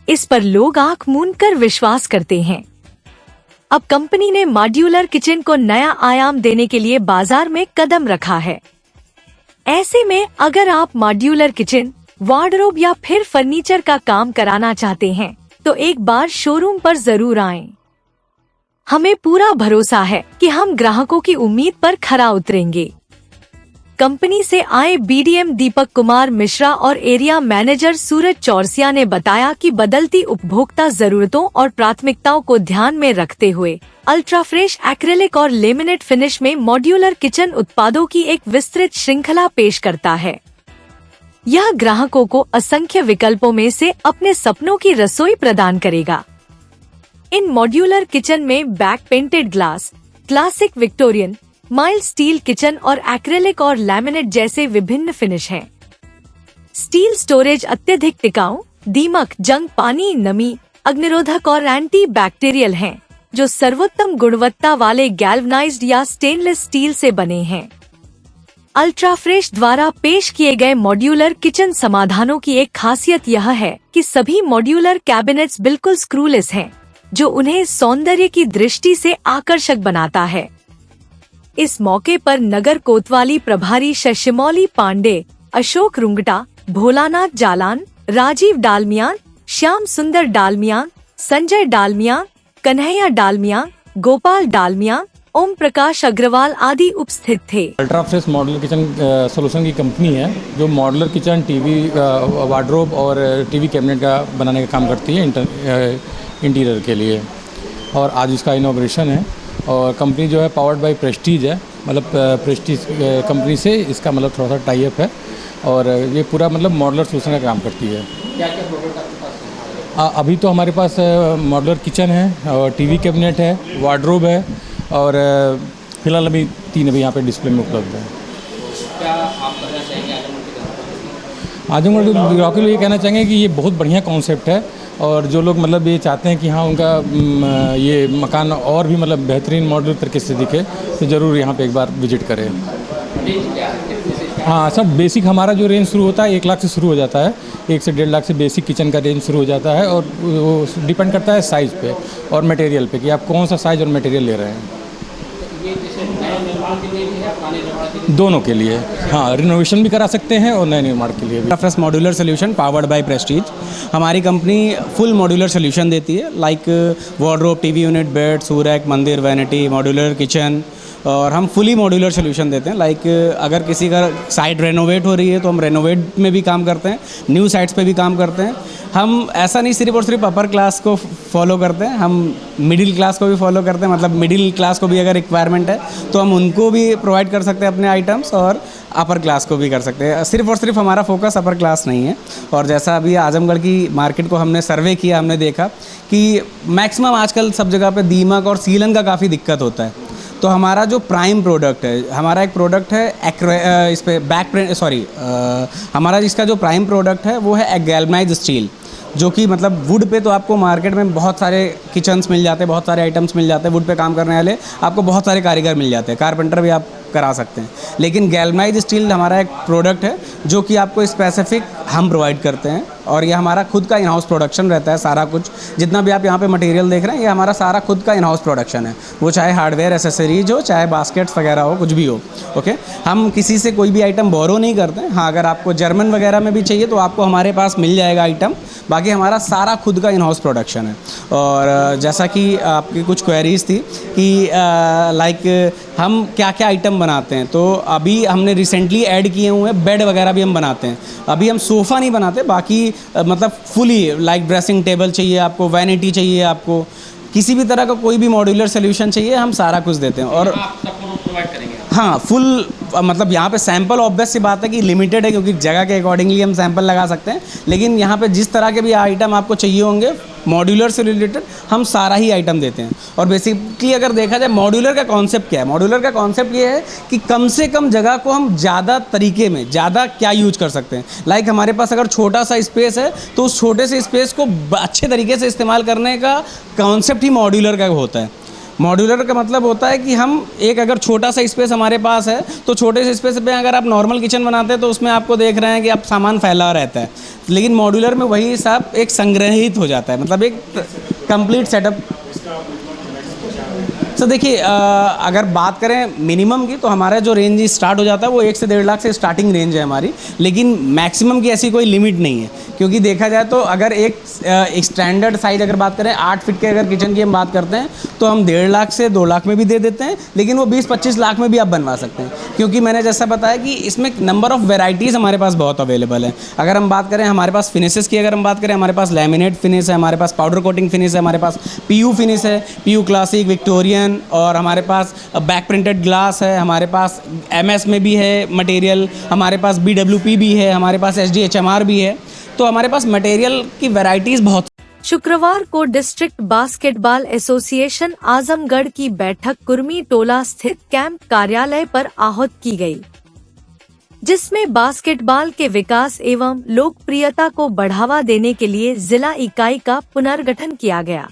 इस पर लोग आंख मूंद कर विश्वास करते हैं। अब कंपनी ने मॉड्यूलर किचन को नया आयाम देने के लिए बाजार में कदम रखा है। ऐसे में अगर आप मॉड्यूलर किचन, वार्डरोब या फिर फर्नीचर का काम कराना चाहते हैं तो एक बार शोरूम पर जरूर आएं। हमें पूरा भरोसा है कि हम ग्राहकों की उम्मीद पर खरा उतरेंगे। कंपनी से आए BDM दीपक कुमार मिश्रा और एरिया मैनेजर सूरज चौरसिया ने बताया कि बदलती उपभोक्ता जरूरतों और प्राथमिकताओं को ध्यान में रखते हुए अल्ट्रा फ्रेश एक्रेलिक और लेमिनेट फिनिश में मॉड्यूलर किचन उत्पादों की एक विस्तृत श्रृंखला पेश करता है। यह ग्राहकों को असंख्य विकल्पों में से अपने सपनों की रसोई प्रदान करेगा। इन मॉड्यूलर किचन में back painted glass, classic Victorian, mild steel kitchen और एक्रेलिक और लैमिनेट जैसे विभिन्न फिनिश हैं। स्टील स्टोरेज अत्यधिक टिकाऊ, दीमक, जंग, पानी, नमी, अग्निरोधक और एंटी बैक्टीरियल हैं, जो सर्वोत्तम गुणवत्ता वाले गैल्वनाइज्ड या स्टेनलेस स्टील से बने हैं। अल्ट्रा फ्रेश द्वारा पेश किए गए मॉड्यूलर किचन समाधानों की एक खासियत यह है कि सभी मॉड्यूलर कैबिनेट्स बिल्कुल स्क्रूलेस हैं, जो उन्हें सौंदर्य की दृष्टि से आकर्षक बनाता है। इस मौके पर नगर कोतवाली प्रभारी शशिमौली पांडे, अशोक रुंगटा, भोलानाथ जालान, राजीव डालमियान, श्याम सुंदर डालमियान, संजय डालमियान, कन्हैया डालमियान, गोपाल डालमियान, ओम प्रकाश अग्रवाल आदि उपस्थित थे। Ultra fresh modular kitchen solution की कंपनी है जो मॉडुलर किचन, टीवी, वार्डरोब और टीवी कैबिनेट का बनाने का काम करती है इंटीरियर के लिए। और आज इसका इनॉग्रेशन है। और कंपनी जो है पावर्ड बाय प्रेस्टीज है, मतलब प्रेस्टीज कंपनी से इसका मतलब थोड़ा सा टाई अप है। और ये पूरा मतलब मॉडुलर सोल्यूशन का काम करती है। क्या क्या प्रोडक्ट आपके पास है? अभी तो हमारे पास मॉडुलर किचन है और टीवी कैबिनेट है, वार्डरोब है, और फिलहाल अभी 3 अभी यहाँ पे डिस्प्ले में उपलब्ध है। क्या आप कहना चाहेंगे आजमगढ़ के ग्राहकों के लिए कहना चाहेंगे कि ये बहुत बढ़िया कॉन्सेप्ट है, और जो लोग मतलब ये चाहते हैं कि हाँ उनका ये मकान और भी मतलब बेहतरीन मॉडल तरीके से दिखे, तो ज़रूर यहाँ पे एक बार विजिट करें। हाँ, सब बेसिक हमारा जो रेंज शुरू होता है 1 लाख से शुरू हो जाता है। 1 से 1.5 लाख से बेसिक किचन का रेंज शुरू हो जाता है, और वो डिपेंड करता है साइज़ पे और मटेरियल पे कि आप कौन सा साइज़ और मटेरियल ले रहे हैं। ये जैसे नए निर्माण के लिए भी है, पुराने निर्माण के लिए दोनों के लिए, हाँ, रिनोवेशन भी करा सकते हैं और नए निर्माण के लिए भी। Fresh modular solution powered by Prestige, हमारी कंपनी फुल मॉड्यूलर सोल्यूशन देती है, like wardrobe, TV unit, bed, shoe rack, मंदिर, वैनिटी, मॉड्यूलर किचन, और हम फुली मॉड्यूलर सोल्यूशन देते हैं। लाइक अगर किसी का साइट रेनोवेट हो रही है तो हम रेनोवेट में भी काम करते हैं, न्यू साइट्स पे भी काम करते हैं। हम ऐसा नहीं सिर्फ और सिर्फ अपर क्लास को फॉलो करते हैं, हम मिडिल क्लास को भी फॉलो करते हैं। मतलब मिडिल क्लास को भी अगर रिक्वायरमेंट है तो हम उनको भी प्रोवाइड कर सकते हैं अपने आइटम्स, और अपर क्लास को भी कर सकते हैं। सिर्फ और सिर्फ हमारा फोकस अपर क्लास नहीं है। और जैसा अभी आजमगढ़ की मार्केट को हमने सर्वे किया, हमने देखा कि मैक्सिमम आजकल सब जगह पे दीमक और सीलन का काफ़ी दिक्कत होता है। तो हमारा जो प्राइम प्रोडक्ट है, हमारा एक प्रोडक्ट है इस पे बैक प्रिंट हमारा जिसका जो प्राइम प्रोडक्ट है वो है गैल्वनाइज्ड स्टील, जो कि मतलब वुड पे तो आपको मार्केट में बहुत सारे किचन्स मिल जाते हैं, बहुत सारे आइटम्स मिल जाते हैं, वुड पे काम करने वाले आपको बहुत सारे कारीगर मिल जाते हैं, कारपेंटर भी आप करा सकते हैं। लेकिन गैल्वनाइज्ड स्टील हमारा एक प्रोडक्ट है जो कि आपको स्पेसिफिक हम प्रोवाइड करते हैं, और ये हमारा खुद का इन हाउस प्रोडक्शन रहता है। सारा कुछ जितना भी आप यहाँ पे मटेरियल देख रहे हैं, ये हमारा सारा खुद का इन हाउस प्रोडक्शन है। वो चाहे हार्डवेयर एसेसरीज हो, चाहे बास्केट्स वगैरह हो, कुछ भी हो। ओके, हम किसी से कोई भी आइटम बोरो नहीं करते हैं। हाँ, अगर आपको जर्मन वगैरह में भी चाहिए तो आपको हमारे पास मिल जाएगा आइटम, बाकी हमारा सारा खुद का इन हाउस प्रोडक्शन है। और जैसा कि आपकी कुछ क्वेरीज थी कि लाइक हम क्या क्या आइटम बनाते हैं, तो अभी हमने रिसेंटली ऐड किए हुए हैं, बेड वगैरह भी हम बनाते हैं। अभी हम सोफ़ा नहीं बनाते, बाकी मतलब फुली लाइक ड्रेसिंग टेबल चाहिए आपको, वैनिटी चाहिए आपको, किसी भी तरह का कोई भी मॉड्यूलर सोल्यूशन चाहिए, हम सारा कुछ देते हैं। और हाँ, फुल मतलब यहाँ पे सैंपल ऑब्वियस सी बात है कि लिमिटेड है, क्योंकि जगह के अकॉर्डिंगली हम सैंपल लगा सकते हैं। लेकिन यहाँ पे जिस तरह के भी आइटम आपको चाहिए होंगे मॉड्यूलर से रिलेटेड, हम सारा ही आइटम देते हैं। और बेसिकली अगर देखा जाए मॉड्यूलर का कॉन्सेप्ट क्या है, मॉड्यूलर का कॉन्सेप्ट ये है कि कम से कम जगह को हम ज़्यादा तरीके में ज़्यादा क्या यूज कर सकते हैं। लाइक हमारे पास अगर छोटा सा स्पेस है तो उस छोटे से स्पेस को अच्छे तरीके से इस्तेमाल करने का कॉन्सेप्ट ही मॉड्यूलर का होता है। मॉड्यूलर का मतलब होता है कि हम एक अगर छोटा सा स्पेस हमारे पास है तो छोटे से स्पेस पे अगर आप नॉर्मल किचन बनाते हैं तो उसमें आपको देख रहे हैं कि आप सामान फैला रहता है, लेकिन मॉड्यूलर में वही सब एक संग्रहित हो जाता है, मतलब एक कंप्लीट सेटअप। तो देखिए अगर बात करें मिनिमम की तो हमारा जो रेंज स्टार्ट हो जाता है वो 1 से 1.5 लाख से स्टार्टिंग रेंज है हमारी, लेकिन मैक्सिमम की ऐसी कोई लिमिट नहीं है। क्योंकि देखा जाए तो अगर एक स्टैंडर्ड साइज अगर बात करें 8 फीट के अगर किचन की हम बात करते हैं तो हम 1.5 लाख से 2 लाख में भी दे देते हैं, लेकिन वो 20-25 लाख में भी आप बनवा सकते हैं। क्योंकि मैंने जैसा बताया कि इसमें नंबर ऑफ वेराइटीज़ हमारे पास बहुत अवेलेबल है। अगर हम बात करें हमारे पास फिनिशेस की, अगर हम बात करें हमारे पास लैमिनेट फिनिश है, हमारे पास पाउडर कोटिंग फिनिश है, हमारे पास PU फिनिश है, PU क्लासिक, विक्टोरियन, और हमारे पास बैक प्रिंटेड ग्लास है, हमारे पास MS में भी है मटेरियल, हमारे पास BWP भी है, हमारे पास SDHMR भी है। तो हमारे पास मटेरियल की वैरायटीज़ बहुत। शुक्रवार को डिस्ट्रिक्ट बास्केटबॉल एसोसिएशन आजमगढ़ की बैठक कुर्मी टोला स्थित कैंप कार्यालय पर आहूत की गई, जिसमें बास्केटबॉल के विकास एवं लोकप्रियता को बढ़ावा देने के लिए जिला इकाई का पुनर्गठन किया गया,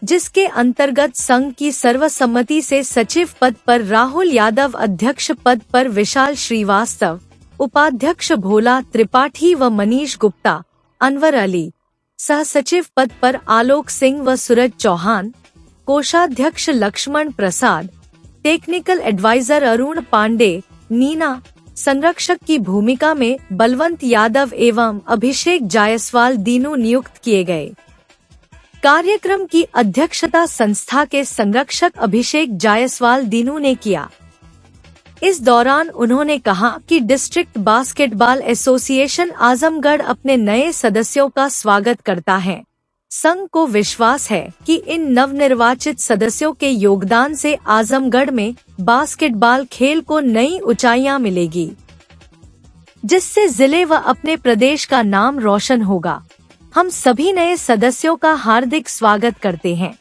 जिसके अंतर्गत संघ की सर्वसम्मति से सचिव पद पर राहुल यादव, अध्यक्ष पद पर विशाल श्रीवास्तव, उपाध्यक्ष भोला त्रिपाठी व मनीष गुप्ता, अनवर अली, सह सचिव पद पर आलोक सिंह व सूरज चौहान, कोषाध्यक्ष लक्ष्मण प्रसाद, टेक्निकल एडवाइजर अरुण पांडे, नीना, संरक्षक की भूमिका में बलवंत यादव एवं अभिषेक जायसवाल दीनू नियुक्त किए गए। कार्यक्रम की अध्यक्षता संस्था के संरक्षक अभिषेक जायसवाल दीनू ने किया। इस दौरान उन्होंने कहा कि डिस्ट्रिक्ट बास्केटबॉल एसोसिएशन आजमगढ़ अपने नए सदस्यों का स्वागत करता है। संघ को विश्वास है कि इन नवनिर्वाचित सदस्यों के योगदान से आजमगढ़ में बास्केटबॉल खेल को नई ऊंचाइयां मिलेगी, जिससे जिले व अपने प्रदेश का नाम रोशन होगा। हम सभी नए सदस्यों का हार्दिक स्वागत करते हैं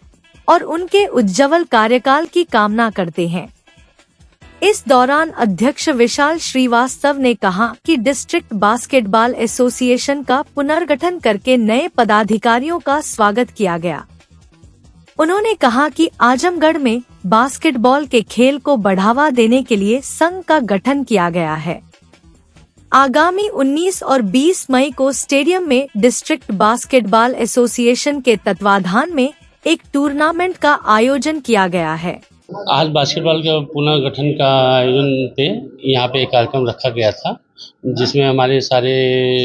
और उनके उज्जवल कार्यकाल की कामना करते हैं। इस दौरान अध्यक्ष विशाल श्रीवास्तव ने कहा कि डिस्ट्रिक्ट बास्केटबॉल एसोसिएशन का पुनर्गठन करके नए पदाधिकारियों का स्वागत किया गया। उन्होंने कहा कि आजमगढ़ में बास्केटबॉल के खेल को बढ़ावा देने के लिए संघ का गठन किया गया है। आगामी 19 और 20 मई को स्टेडियम में डिस्ट्रिक्ट बास्केटबॉल एसोसिएशन के तत्वाधान में एक टूर्नामेंट का आयोजन किया गया है। आज बास्केटबॉल के पुनर्गठन का आयोजन पे यहाँ पे एक कार्यक्रम रखा गया था, जिसमें हमारे सारे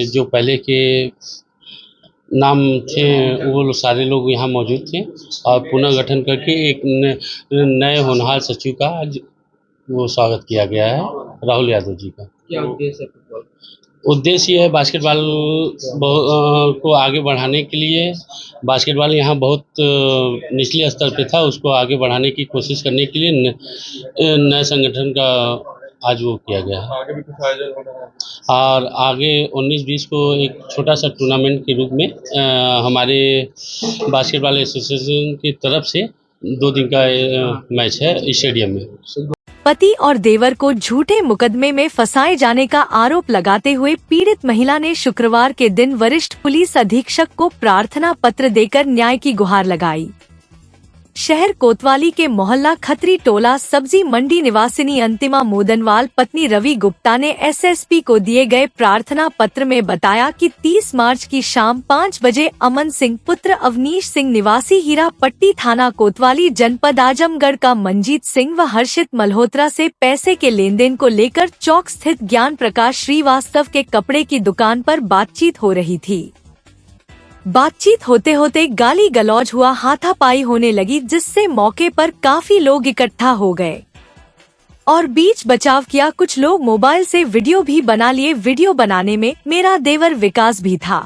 जो पहले के नाम थे वो सारे लोग यहाँ मौजूद थे और पुनर्गठन करके एक नए होनहार सचिव का आज वो स्वागत किया गया है, राहुल यादव जी का। क्या उद्देश्य है? उद्देश्य ये है बास्केटबॉल को आगे बढ़ाने के लिए। बास्केटबॉल यहाँ बहुत निचले स्तर पे था, उसको आगे बढ़ाने की कोशिश करने के लिए नए संगठन का आज वो किया गया है। आगे भी कुछ आयोजन हो रहा है और आगे 19-20 को एक छोटा सा टूर्नामेंट के रूप में हमारे बास्केटबॉल एसोसिएशन की तरफ से 2 दिन का मैच है स्टेडियम में। पति और देवर को झूठे मुकदमे में फंसाए जाने का आरोप लगाते हुए पीड़ित महिला ने शुक्रवार के दिन वरिष्ठ पुलिस अधीक्षक को प्रार्थना पत्र देकर न्याय की गुहार लगाई। शहर कोतवाली के मोहल्ला खत्री टोला सब्जी मंडी निवासिनी अंतिमा मोदनवाल पत्नी रवि गुप्ता ने एसएसपी को दिए गए प्रार्थना पत्र में बताया कि 30 मार्च की शाम 5 बजे अमन सिंह पुत्र अवनीश सिंह निवासी हीरा पट्टी थाना कोतवाली जनपद आजमगढ़ का मंजीत सिंह व हर्षित मल्होत्रा से पैसे के लेन देन को लेकर चौक स्थित ज्ञान प्रकाश श्रीवास्तव के कपड़े की दुकान पर बातचीत हो रही थी। बातचीत होते होते गाली गलौज हुआ, हाथापाई होने लगी, जिससे मौके पर काफी लोग इकट्ठा हो गए और बीच बचाव किया। कुछ लोग मोबाइल से वीडियो भी बना लिए। वीडियो बनाने में मेरा देवर विकास भी था।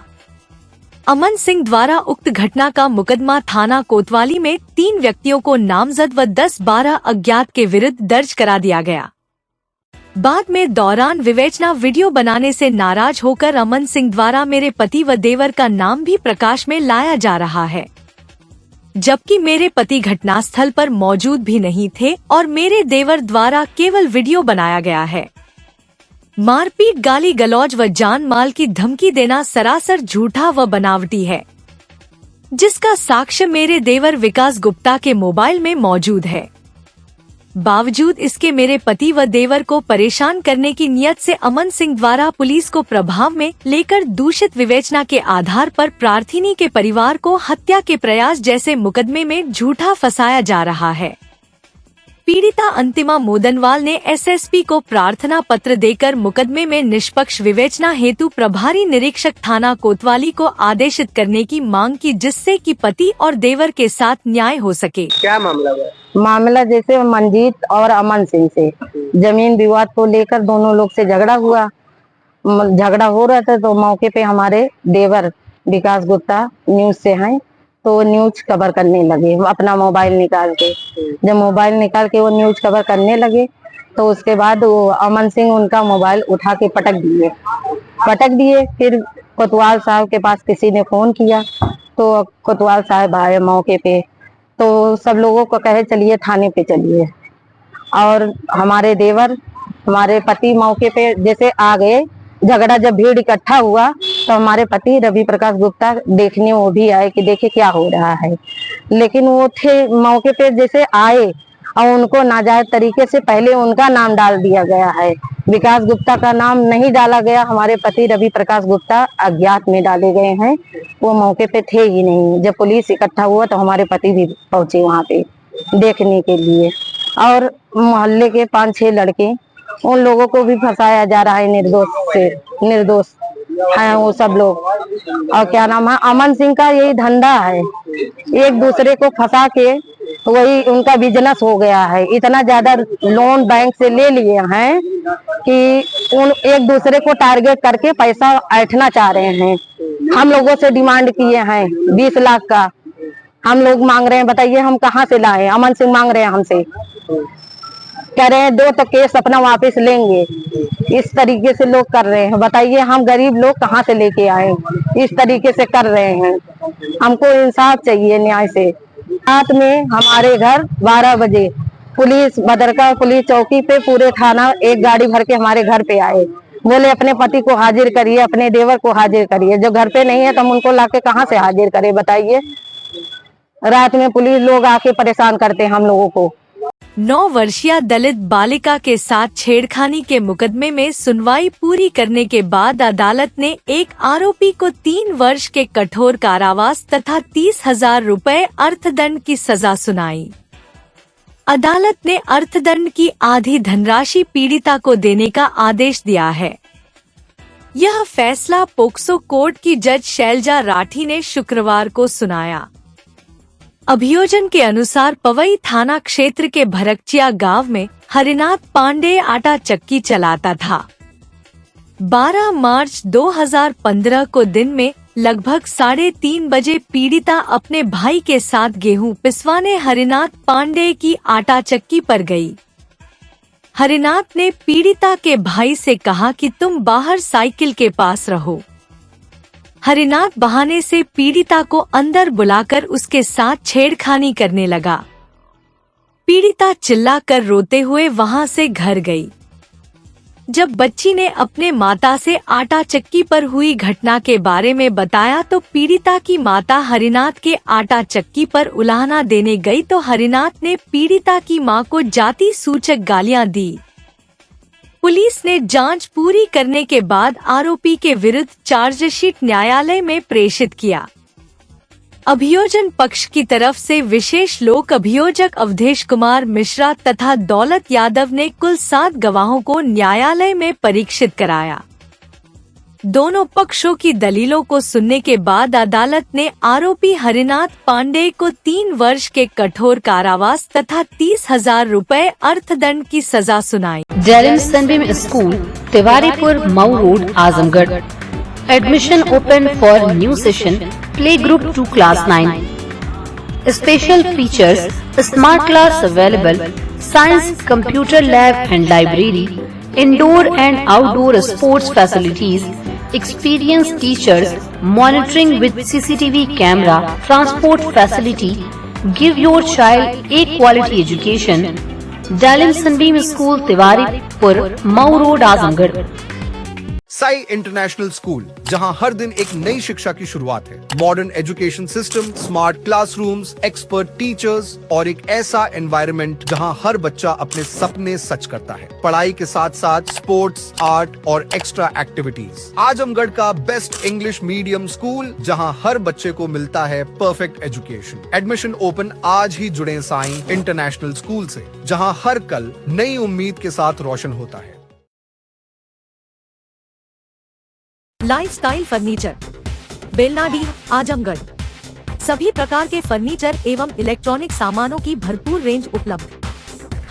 अमन सिंह द्वारा उक्त घटना का मुकदमा थाना कोतवाली में 3 व्यक्तियों को नामजद व 10-12 अज्ञात के विरुद्ध दर्ज करा दिया गया। बाद में दौरान विवेचना वीडियो बनाने से नाराज होकर अमन सिंह द्वारा मेरे पति व देवर का नाम भी प्रकाश में लाया जा रहा है, जबकि मेरे पति घटनास्थल पर मौजूद भी नहीं थे और मेरे देवर द्वारा केवल वीडियो बनाया गया है। मारपीट, गाली गलौज व जान माल की धमकी देना सरासर झूठा व बनावटी है, जिसका साक्ष्य मेरे देवर विकास गुप्ता के मोबाइल में मौजूद है। बावजूद इसके मेरे पति व देवर को परेशान करने की नियत से अमन सिंह द्वारा पुलिस को प्रभाव में लेकर दूषित विवेचना के आधार पर प्रार्थिनी के परिवार को हत्या के प्रयास जैसे मुकदमे में झूठा फंसाया जा रहा है। पीड़िता अंतिमा मोदनवाल ने एसएसपी को प्रार्थना पत्र देकर मुकदमे में निष्पक्ष विवेचना हेतु प्रभारी निरीक्षक थाना कोतवाली को आदेशित करने की मांग की, जिससे कि पति और देवर के साथ न्याय हो सके। क्या मामला है? मामला जैसे मंजीत और अमन सिंह से जमीन विवाद को लेकर दोनों लोग से झगड़ा हुआ। झगड़ा हो रहा था तो मौके पे हमारे देवर विकास गुप्ता न्यूज से हैं तो न्यूज कवर करने लगे अपना मोबाइल निकाल के। जब मोबाइल निकाल के वो न्यूज कवर करने लगे तो उसके बाद वो अमन सिंह उनका मोबाइल उठा के पटक दिए। फिर कोतवाल साहब के पास किसी ने फोन किया तो कोतवाल साहब आए मौके पे, तो सब लोगों को कहे चलिए थाने पे चलिए, और हमारे देवर हमारे पति मौके पे जैसे आ गए। झगड़ा जब भीड़ इकट्ठा हुआ तो हमारे पति रवि प्रकाश गुप्ता देखने वो भी आए कि देखे क्या हो रहा है, लेकिन वो थे मौके पे जैसे आए और उनको नाजायज तरीके से पहले उनका नाम डाल दिया गया है। विकास गुप्ता का नाम नहीं डाला गया, हमारे पति रवि प्रकाश गुप्ता अज्ञात में डाले गए हैं। वो मौके पे थे ही नहीं। जब पुलिस इकट्ठा हुआ तो हमारे पति भी पहुंचे वहां पे देखने के लिए, और मोहल्ले के 5-6 लड़के उन लोगों को भी फंसाया जा रहा है। निर्दोष है वो सब लोग। और क्या नाम है, अमन सिंह का यही धंधा है, एक दूसरे को फंसा के वही उनका बिजनेस हो गया है। इतना ज्यादा लोन बैंक से ले लिए हैं कि उन एक दूसरे को टारगेट करके पैसा ऐंठना चाह रहे हैं। हम लोगों से डिमांड किए हैं 20 लाख का, हम लोग मांग रहे हैं, बताइए हम कहाँ से लाएं। अमन सिंह मांग रहे हैं हमसे, कह रहे हैं 2 तो केस अपना वापस लेंगे। इस तरीके से लोग कर रहे हैं, बताइए हम गरीब लोग कहाँ से लेके आए। इस तरीके से कर रहे हैं, हमको इंसाफ चाहिए न्याय से। रात में हमारे घर 12 बजे पुलिस बदरका पुलिस चौकी पे पूरे थाना एक गाड़ी भर के हमारे घर पे आए, बोले अपने पति को हाजिर करिए, अपने देवर को हाजिर करिए। जो घर पे नहीं है तो हम उनको लाके कहाँ से हाजिर करें, बताइए। रात में पुलिस लोग आके परेशान करते हैं हम लोगों को। 9 वर्षीय दलित बालिका के साथ छेड़खानी के मुकदमे में सुनवाई पूरी करने के बाद अदालत ने एक आरोपी को 3 वर्ष के कठोर कारावास तथा 30,000 रुपए अर्थदंड की सजा सुनाई। अदालत ने अर्थदंड की आधी धनराशि पीड़िता को देने का आदेश दिया है। यह फैसला पोक्सो कोर्ट की जज शैलजा राठी ने शुक्रवार को सुनाया। अभियोजन के अनुसार पवई थाना क्षेत्र के भरकचिया गांव में हरिनाथ पांडे आटा चक्की चलाता था। 12 मार्च 2015 को दिन में लगभग 3:30 बजे पीड़िता अपने भाई के साथ गेहूं पिसवाने हरिनाथ पांडे की आटा चक्की पर गई। हरिनाथ ने पीड़िता के भाई से कहा कि तुम बाहर साइकिल के पास रहो। हरिनाथ बहाने से पीड़िता को अंदर बुलाकर उसके साथ छेड़खानी करने लगा। पीड़िता चिल्लाकर रोते हुए वहां से घर गई। जब बच्ची ने अपने माता से आटा चक्की पर हुई घटना के बारे में बताया तो पीड़िता की माता हरिनाथ के आटा चक्की पर उलाहना देने गई तो हरिनाथ ने पीड़िता की मां को जाति सूचक गालियां दी। पुलिस ने जांच पूरी करने के बाद आरोपी के विरुद्ध चार्जशीट न्यायालय में प्रेषित किया। अभियोजन पक्ष की तरफ से विशेष लोक अभियोजक अवधेश कुमार मिश्रा तथा दौलत यादव ने कुल 7 गवाहों को न्यायालय में परीक्षित कराया। दोनों पक्षों की दलीलों को सुनने के बाद अदालत ने आरोपी हरिनाथ पांडे को 3 वर्ष के कठोर कारावास तथा 30,000 रुपए अर्थदंड की सजा सुनाई। Dalim Sunbeam school, Tiwaripur, Mau road, Azamgarh. Admission open for new session. Play group to class 9. Special features: smart class available, science, computer lab and library, indoor and outdoor sports facilities, experienced teachers, monitoring with CCTV camera, transport facility. Give your child a quality education. Dalim Sunbeam School, Tiwaripur, Mau Road, Azamgarh. Sai international school, जहां हर दिन एक नई शिक्षा की शुरुआत है। Modern education system, smart classrooms, expert teachers और एक ऐसा एनवायरनमेंट जहां हर बच्चा अपने सपने सच करता है। पढ़ाई के साथ साथ स्पोर्ट्स, आर्ट और एक्स्ट्रा एक्टिविटीज। आजमगढ़ का बेस्ट इंग्लिश मीडियम स्कूल, जहां हर बच्चे को मिलता है परफेक्ट एजुकेशन। एडमिशन ओपन आज ही जुड़े साई इंटरनेशनल स्कूल से, जहां हर कल नई उम्मीद के साथ रोशन होता है। Lifestyle furniture, Belnadi, Azamgarh. सभी प्रकार के फर्नीचर एवं इलेक्ट्रॉनिक सामानों की भरपूर रेंज उपलब्ध।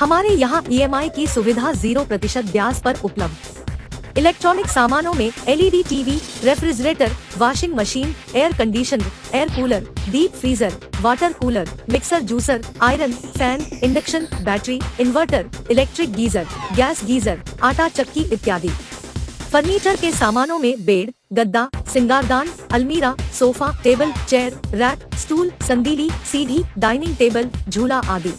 हमारे यहाँ EMI की सुविधा 0% ब्याज पर उपलब्ध। इलेक्ट्रॉनिक सामानों में LED TV, refrigerator, washing machine, air conditioner, air cooler, deep freezer, water cooler, mixer juicer, iron, fan, induction, battery, inverter, electric geyser, gas geyser, आटा चक्की इत्यादि। फर्नीचर के सामानों में बेड, गद्दा, सिंगारदान, अलमीरा, sofa, table, chair, rack, stool, संदीली, सीढ़ी, डाइनिंग टेबल, झूला आदि।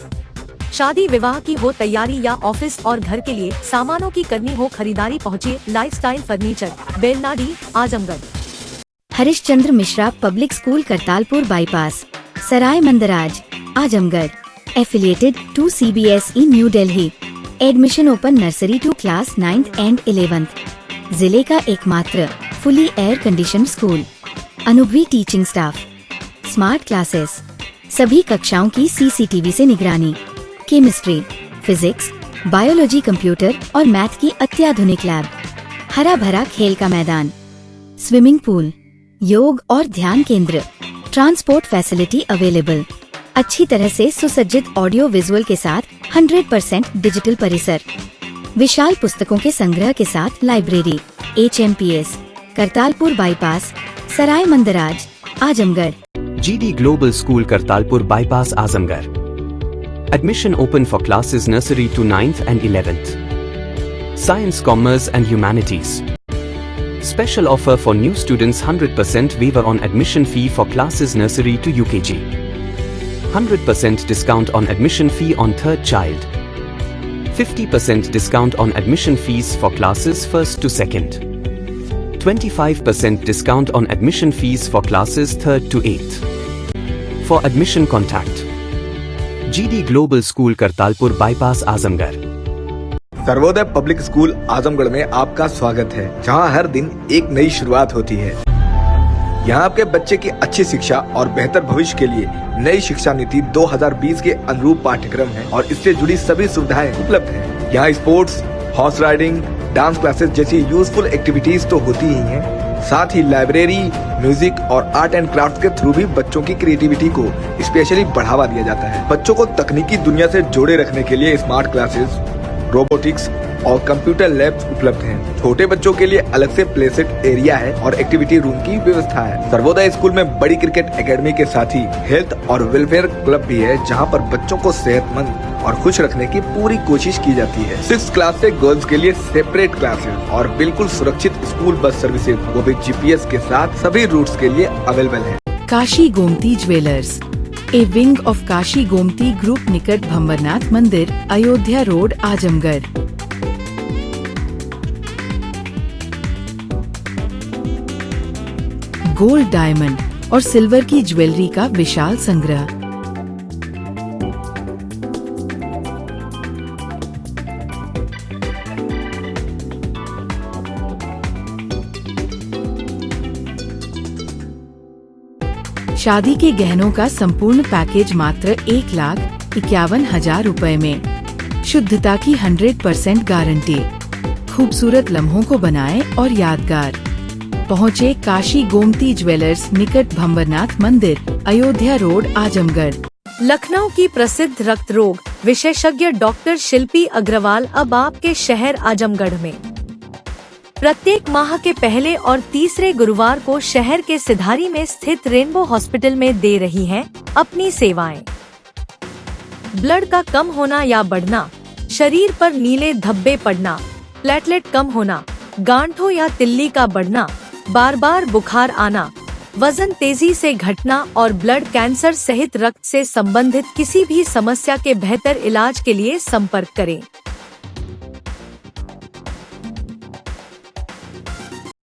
शादी विवाह की हो तैयारी या ऑफिस और घर के लिए सामानों की करनी हो खरीदारी, पहुँचिए lifestyle furniture, Belnadi, Azamgarh. Harishchandra Mishra public school, Kartalpur bypass, Sarai Mandraj, Azamgarh. Affiliated to CBSE new Delhi. Admission open nursery to class 9th and 11th। जिले का एकमात्र फुली एयर कंडीशन स्कूल। अनुभवी टीचिंग स्टाफ, स्मार्ट क्लासेस, सभी कक्षाओं की CCTV से निगरानी। केमिस्ट्री, फिजिक्स, बायोलॉजी, कंप्यूटर और मैथ की अत्याधुनिक लैब। हरा भरा खेल का मैदान, स्विमिंग पूल, योग और ध्यान केंद्र। Transport facility available. अच्छी तरह से सुसज्जित ऑडियो विजुअल के साथ 100% डिजिटल परिसर। विशाल पुस्तकों के संग्रह के साथ library. HMPS, Kartalpur bypass, Sarai Mandraj, Azamgarh. GD Global School, Kartalpur bypass, Azamgarh. Admission open for classes nursery to 9th and 11th. Science, Commerce and Humanities. Special offer for new students: 100% waiver on admission fee for classes nursery to UKG. 100% discount on admission fee on third child. 50% discount on admission fees for classes 1st to 2nd. 25% discount on admission fees for classes 3rd to 8th. For admission contact GD Global School, Kartalpur bypass, Azamgarh. Sarvodaya public school Azamgarh में आपका स्वागत है, जहां हर दिन एक नई शुरुआत होती है। यहाँ आपके बच्चे की अच्छी शिक्षा और बेहतर भविष्य के लिए नई शिक्षा नीति 2020 के अनुरूप पाठ्यक्रम है और इससे जुड़ी सभी सुविधाएं उपलब्ध हैं। यहाँ sports, horse riding, dance classes जैसी यूजफुल एक्टिविटीज तो होती ही हैं, साथ ही लाइब्रेरी, म्यूजिक और आर्ट एंड क्राफ्ट के थ्रू भी बच्चों की क्रिएटिविटी को स्पेशली बढ़ावा दिया जाता है। बच्चों को तकनीकी दुनिया से जोड़े रखने के लिए स्मार्ट क्लासेस, रोबोटिक्स और कंप्यूटर लैब्स उपलब्ध हैं। छोटे बच्चों के लिए अलग से प्ले सेट एरिया है और एक्टिविटी रूम की व्यवस्था है। सर्वोदय स्कूल में बड़ी क्रिकेट एकेडमी के साथ ही हेल्थ और वेलफेयर क्लब भी है, जहां पर बच्चों को सेहतमंद और खुश रखने की पूरी कोशिश की जाती है। 6th क्लास से गर्ल्स के लिए सेपरेट क्लासेस और बिल्कुल सुरक्षित स्कूल बस सर्विसेज, वो भी GPS के साथ सभी रूट्स के लिए अवेलेबल है। Kashi Gomti jewellers, A wing of Kashi Gomti group, निकट भंवरनाथ मंदिर, Ayodhya road, Azamgarh. Gold, diamond और सिल्वर की ज्वेलरी का विशाल संग्रह। शादी के गहनों का संपूर्ण पैकेज मात्र 1,51,000 रुपए में। शुद्धता की 100% गारंटी। खूबसूरत लम्हों को बनाएं और यादगार। पहुँचे काशी गोमती ज्वेलर्स, निकट भंवरनाथ मंदिर, अयोध्या रोड, आजमगढ़। लखनऊ की प्रसिद्ध रक्त रोग विशेषज्ञ डॉक्टर शिल्पी अग्रवाल अब आपके शहर आजमगढ़ में प्रत्येक माह के पहले और तीसरे गुरुवार को शहर के सिधारी में स्थित रेनबो हॉस्पिटल में दे रही हैं अपनी सेवाएं। ब्लड का कम होना या बढ़ना, शरीर पर नीले धब्बे पड़ना, प्लेटलेट कम होना, गांठों या तिल्ली का बढ़ना, बार बार बुखार आना, वजन तेजी से घटना और ब्लड कैंसर सहित रक्त से संबंधित किसी भी समस्या के बेहतर इलाज के लिए संपर्क करें।